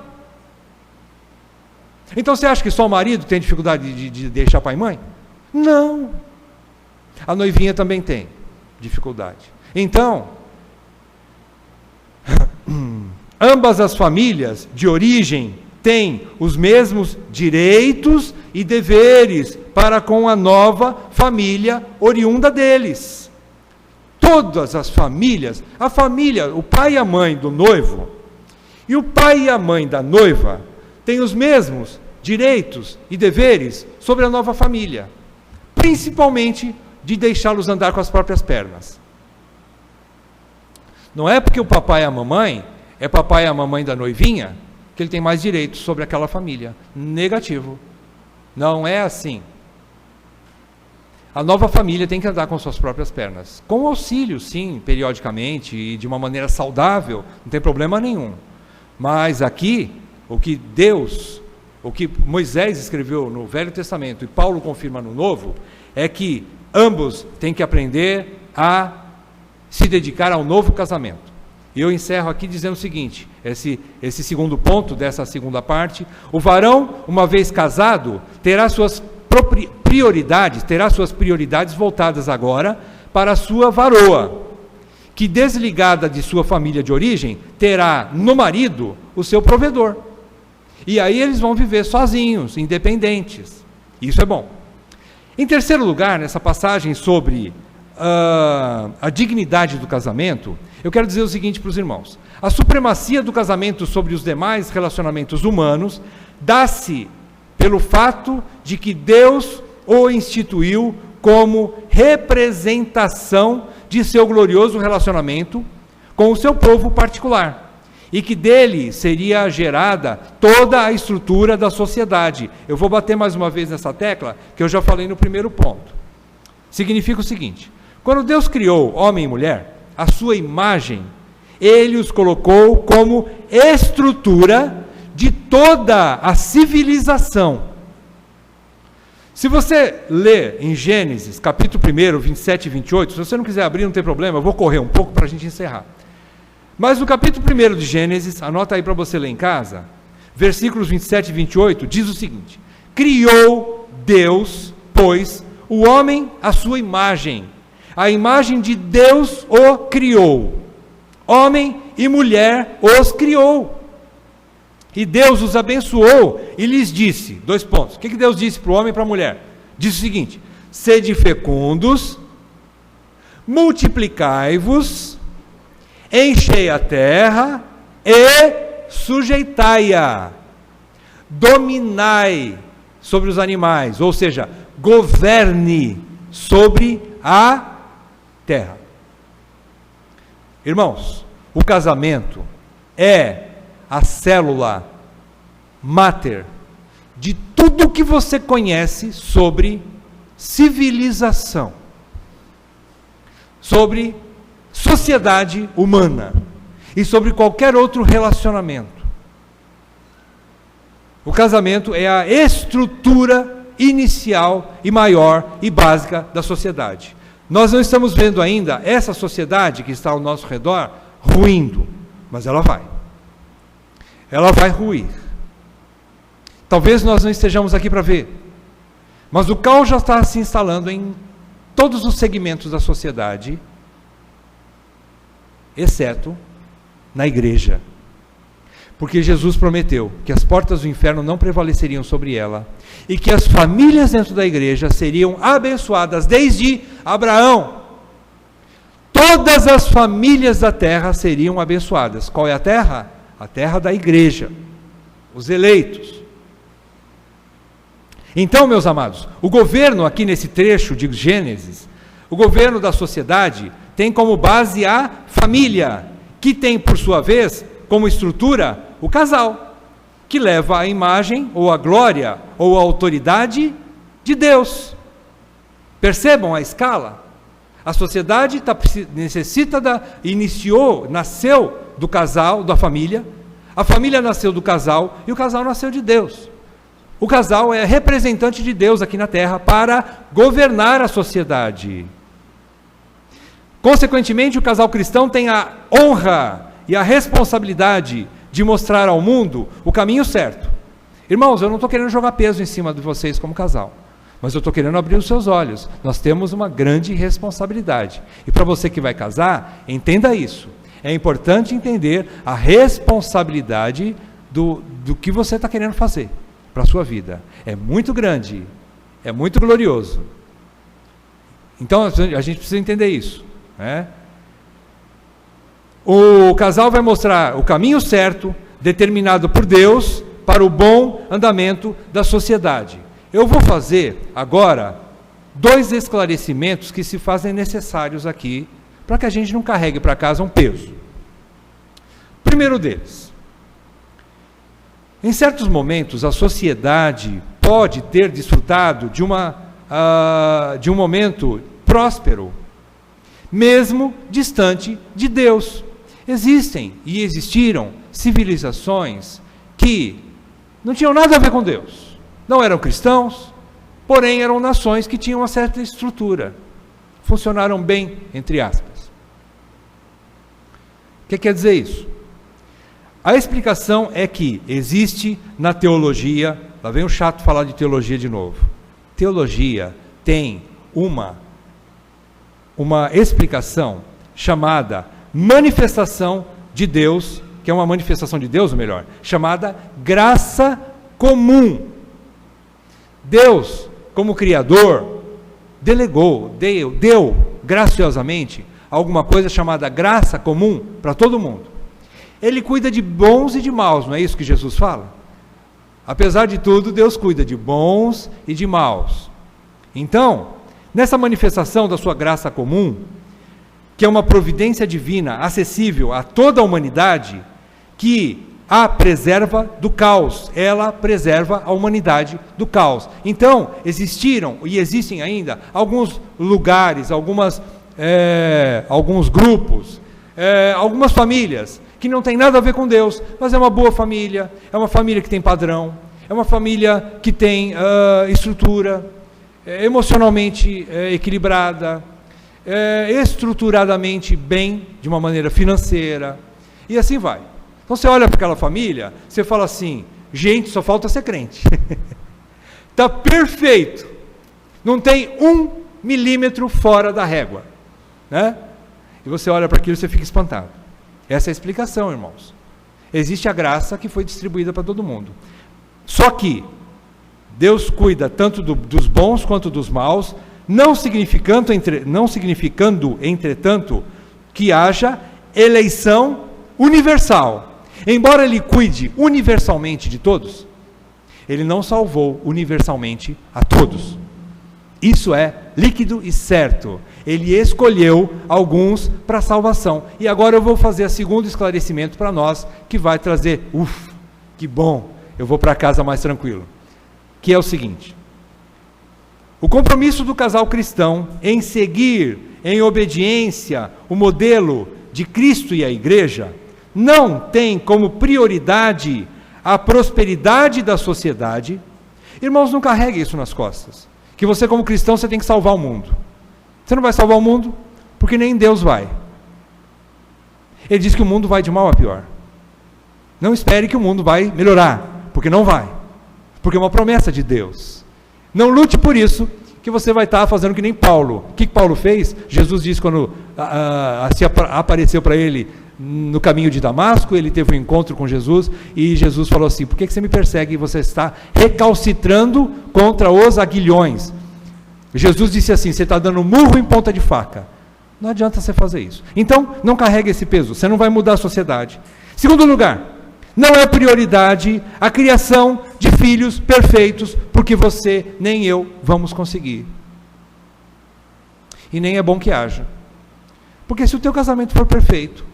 A: Então você acha que só o marido tem dificuldade de deixar pai e mãe? Não. A noivinha também tem dificuldade. Então, ambas as famílias de origem têm os mesmos direitos e deveres para com a nova família oriunda deles. Todas as famílias, a família, o pai e a mãe do noivo e o pai e a mãe da noiva têm os mesmos direitos e deveres sobre a nova família, principalmente de deixá-los andar com as próprias pernas. Não é porque o papai e a mamãe é papai e a mamãe da noivinha que ele tem mais direitos sobre aquela família. Negativo. Não é assim. A nova família tem que andar com suas próprias pernas. Com auxílio, sim, periodicamente, e de uma maneira saudável, não tem problema nenhum. Mas aqui, o que Moisés escreveu no Velho Testamento e Paulo confirma no Novo, é que ambos têm que aprender a se dedicar ao novo casamento. E eu encerro aqui dizendo o seguinte, esse segundo ponto dessa segunda parte: o varão, uma vez casado, terá suas prioridades voltadas agora para a sua varoa, que desligada de sua família de origem, terá no marido o seu provedor. E aí eles vão viver sozinhos, independentes. Isso é bom. Em terceiro lugar, nessa passagem sobre a dignidade do casamento, eu quero dizer o seguinte para os irmãos: a supremacia do casamento sobre os demais relacionamentos humanos dá-se pelo fato de que Deus o instituiu como representação de seu glorioso relacionamento com o seu povo particular, e que dele seria gerada toda a estrutura da sociedade. Eu vou bater mais uma vez nessa tecla, que eu já falei no primeiro ponto. Significa o seguinte: quando Deus criou homem e mulher, a sua imagem, Ele os colocou como estrutura de toda a civilização. Se você ler em Gênesis, capítulo 1, 27 e 28, se você não quiser abrir, não tem problema, eu vou correr um pouco para a gente encerrar. Mas no capítulo 1 de Gênesis, anota aí para você ler em casa, versículos 27 e 28, diz o seguinte: criou Deus, pois, o homem à sua imagem. A imagem de Deus o criou. Homem e mulher os criou. E Deus os abençoou e lhes disse, 2 pontos. O que Deus disse para o homem e para a mulher? Disse o seguinte: sede fecundos, multiplicai-vos, enchei a terra e sujeitai-a. Dominai sobre os animais, ou seja, governe sobre a terra. Irmãos, o casamento é a célula máter de tudo que você conhece sobre civilização, sobre sociedade humana e sobre qualquer outro relacionamento. O casamento é a estrutura inicial e maior e básica da sociedade. Nós não estamos vendo ainda essa sociedade que está ao nosso redor ruindo, mas ela vai. Ela vai ruir. Talvez nós não estejamos aqui para ver, mas o caos já está se instalando em todos os segmentos da sociedade, exceto na igreja. Porque Jesus prometeu que as portas do inferno não prevaleceriam sobre ela e que as famílias dentro da igreja seriam abençoadas desde Abraão. Todas as famílias da terra seriam abençoadas. Qual é a terra? A terra da igreja, os eleitos. Então, meus amados, o governo aqui nesse trecho de Gênesis, o governo da sociedade tem como base a família, que tem por sua vez como estrutura o casal, que leva a imagem ou a glória ou a autoridade de Deus. Percebam a escala? A sociedade nasceu do casal, da família, a família nasceu do casal e o casal nasceu de Deus. O casal é representante de Deus aqui na terra para governar a sociedade. Consequentemente, o casal cristão tem a honra e a responsabilidade de mostrar ao mundo o caminho certo. Irmãos, eu não estou querendo jogar peso em cima de vocês como casal, mas eu estou querendo abrir os seus olhos. Nós temos uma grande responsabilidade. E para você que vai casar, entenda isso. É importante entender a responsabilidade do que você está querendo fazer para a sua vida. É muito grande, é muito glorioso. Então a gente precisa entender isso, né? O casal vai mostrar o caminho certo, determinado por Deus, para o bom andamento da sociedade. Eu vou fazer agora 2 esclarecimentos que se fazem necessários aqui, para que a gente não carregue para casa um peso. Primeiro deles: em certos momentos, a sociedade pode ter desfrutado de um momento próspero, mesmo distante de Deus. Existem e existiram civilizações que não tinham nada a ver com Deus. Não eram cristãos, porém eram nações que tinham uma certa estrutura. Funcionaram bem, entre aspas. O que quer dizer isso? A explicação é que existe na teologia, lá vem o chato falar de teologia de novo. Teologia tem uma explicação chamada manifestação de Deus, que é uma manifestação de Deus, ou melhor, chamada graça comum. Deus, como Criador, deu graciosamente alguma coisa chamada graça comum para todo mundo. Ele cuida de bons e de maus, não é isso que Jesus fala? Apesar de tudo, Deus cuida de bons e de maus. Então, nessa manifestação da sua graça comum, que é uma providência divina acessível a toda a humanidade, que a preserva do caos, ela preserva a humanidade do caos. Então, existiram e existem ainda alguns lugares, alguns grupos, algumas famílias que não tem nada a ver com Deus, mas é uma boa família, é uma família que tem padrão, é uma família que tem estrutura, emocionalmente equilibrada, estruturadamente bem, de uma maneira financeira, e assim vai. Então você olha para aquela família, você fala assim, gente, só falta ser crente. Está perfeito, não tem 1 milímetro fora da régua, né? E você olha para aquilo e você fica espantado. Essa é a explicação, irmãos. Existe a graça que foi distribuída para todo mundo. Só que Deus cuida tanto dos bons quanto dos maus, não significando, entretanto, que haja eleição universal. Embora Ele cuide universalmente de todos, Ele não salvou universalmente a todos. Isso é líquido e certo. Ele escolheu alguns para a salvação. E agora eu vou fazer o segundo esclarecimento para nós, que vai trazer, que bom, eu vou para casa mais tranquilo. Que é o seguinte: o compromisso do casal cristão em seguir em obediência o modelo de Cristo e a igreja não tem como prioridade a prosperidade da sociedade. Irmãos, não carregue isso nas costas, que você como cristão você tem que salvar o mundo. Você não vai salvar o mundo, porque nem Deus vai. Ele diz que o mundo vai de mal a pior. Não espere que o mundo vai melhorar, porque não vai. Porque é uma promessa de Deus. Não lute por isso, que você vai estar fazendo que nem Paulo. O que Paulo fez? Jesus disse quando apareceu para ele no caminho de Damasco, ele teve um encontro com Jesus, e Jesus falou assim: por que você me persegue e você está recalcitrando contra os aguilhões? Jesus disse assim: você está dando murro em ponta de faca. Não adianta você fazer isso. Então, não carregue esse peso, você não vai mudar a sociedade. Segundo lugar, não é prioridade a criação de filhos perfeitos, porque você nem eu vamos conseguir. E nem é bom que haja. Porque se o teu casamento for perfeito,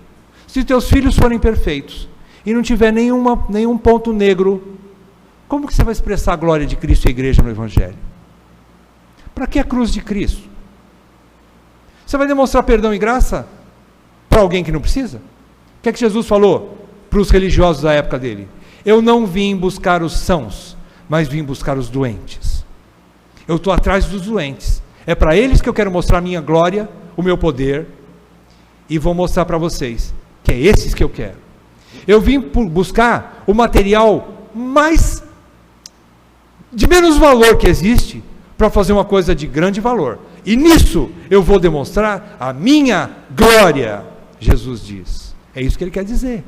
A: se os teus filhos forem perfeitos, e não tiver nenhum ponto negro, como que você vai expressar a glória de Cristo e a igreja no Evangelho? Para que a cruz de Cristo? Você vai demonstrar perdão e graça para alguém que não precisa? O que é que Jesus falou para os religiosos da época dele? Eu não vim buscar os sãos, mas vim buscar os doentes. Eu estou atrás dos doentes. É para eles que eu quero mostrar a minha glória, o meu poder, e vou mostrar para vocês que é esses que eu quero. Eu vim buscar o material de menos valor que existe, para fazer uma coisa de grande valor. E nisso eu vou demonstrar a minha glória, Jesus diz. É isso que ele quer dizer.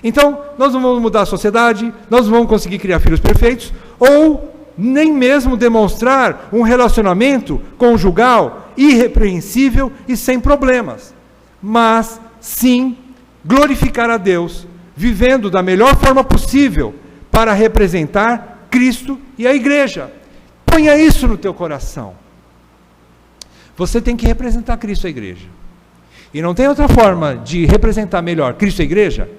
A: Então, nós não vamos mudar a sociedade, nós não vamos conseguir criar filhos perfeitos, ou nem mesmo demonstrar um relacionamento conjugal irrepreensível e sem problemas. Mas, sim, glorificar a Deus, vivendo da melhor forma possível para representar Cristo e a igreja. Ponha isso no teu coração. Você tem que representar Cristo e a igreja. E não tem outra forma de representar melhor Cristo e a igreja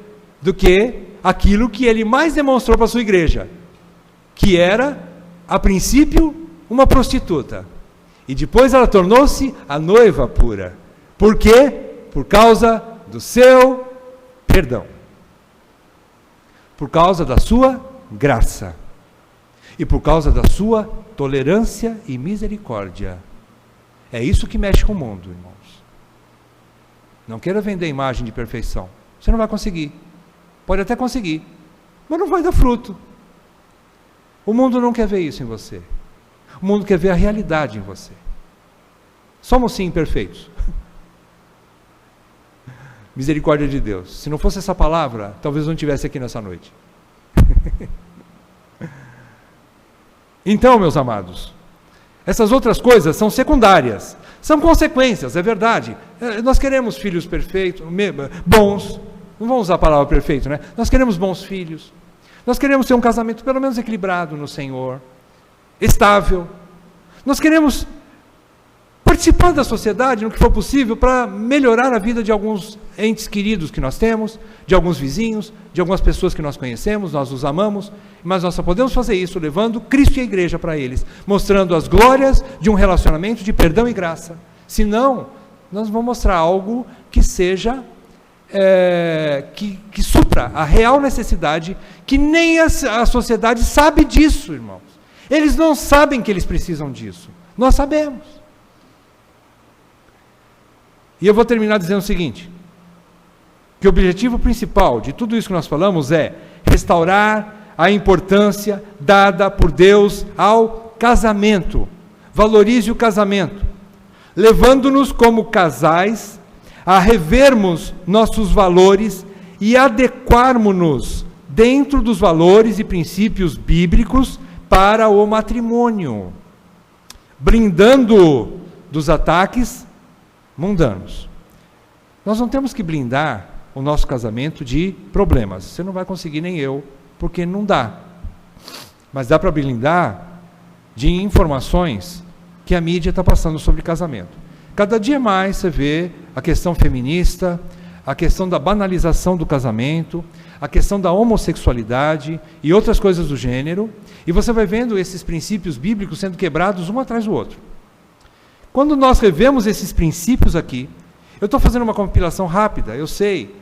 A: do que aquilo que ele mais demonstrou para a sua igreja, que era, a princípio, uma prostituta. E depois ela tornou-se a noiva pura. Por quê? Por causa do seu perdão. Por causa da sua graça. E por causa da sua tolerância e misericórdia. É isso que mexe com o mundo, irmãos. Não queira vender imagem de perfeição. Você não vai conseguir. Pode até conseguir, mas não vai dar fruto. O mundo não quer ver isso em você. O mundo quer ver a realidade em você. Somos sim imperfeitos. Misericórdia de Deus. Se não fosse essa palavra, talvez eu não estivesse aqui nessa noite. Então, meus amados, essas outras coisas são secundárias, são consequências, é verdade. Nós queremos filhos perfeitos, bons. Não vamos usar a palavra perfeito, né? Nós queremos bons filhos. Nós queremos ter um casamento pelo menos equilibrado no Senhor, estável. Nós queremos participar da sociedade no que for possível para melhorar a vida de alguns entes queridos que nós temos, de alguns vizinhos, de algumas pessoas que nós conhecemos, nós os amamos, mas nós só podemos fazer isso levando Cristo e a igreja para eles, mostrando as glórias de um relacionamento de perdão e graça. Senão, nós vamos mostrar algo que seja que supra a real necessidade, que nem a sociedade sabe disso, irmãos. Eles não sabem que eles precisam disso. Nós sabemos. E eu vou terminar dizendo o seguinte, que o objetivo principal de tudo isso que nós falamos é restaurar a importância dada por Deus ao casamento. Valorize o casamento, levando-nos como casais a revermos nossos valores e adequarmos-nos dentro dos valores e princípios bíblicos para o matrimônio, blindando dos ataques mundanos. Nós não temos que blindar o nosso casamento de problemas. Você não vai conseguir, nem eu, porque não dá. Mas dá para blindar de informações que a mídia está passando sobre casamento. Cada dia mais você vê a questão feminista, a questão da banalização do casamento, a questão da homossexualidade e outras coisas do gênero, e você vai vendo esses princípios bíblicos sendo quebrados um atrás do outro. Quando nós revemos esses princípios aqui, eu estou fazendo uma compilação rápida, eu sei,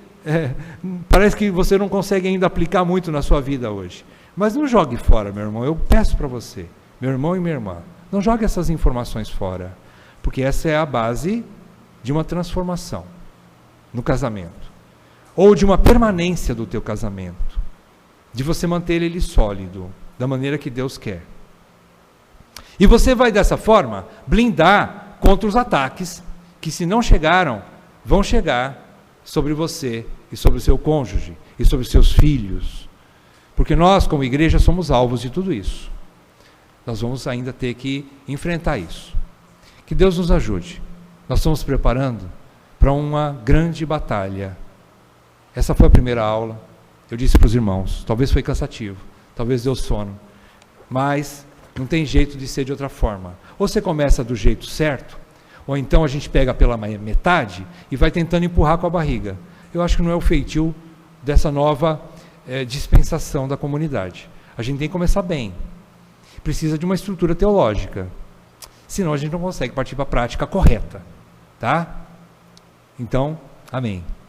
A: parece que você não consegue ainda aplicar muito na sua vida hoje, mas não jogue fora, meu irmão, eu peço para você, meu irmão e minha irmã, não jogue essas informações fora, porque essa é a base de uma transformação no casamento. ou de uma permanência do teu casamento, de você manter ele sólido, da maneira que Deus quer. E você vai dessa forma blindar contra os ataques que, se não chegaram, vão chegar sobre você e sobre o seu cônjuge e sobre os seus filhos. Porque nós, como igreja, somos alvos de tudo isso. Nós vamos ainda ter que enfrentar isso. Que Deus nos ajude. Nós estamos preparando para uma grande batalha. Essa foi a primeira aula. Eu disse para os irmãos, talvez foi cansativo, talvez deu sono, mas não tem jeito de ser de outra forma. Ou você começa do jeito certo, ou então a gente pega pela metade e vai tentando empurrar com a barriga. Eu acho que não é o feitio dessa nova dispensação da comunidade. A gente tem que começar bem. Precisa de uma estrutura teológica. Senão a gente não consegue partir para a prática correta. Tá? Então, amém.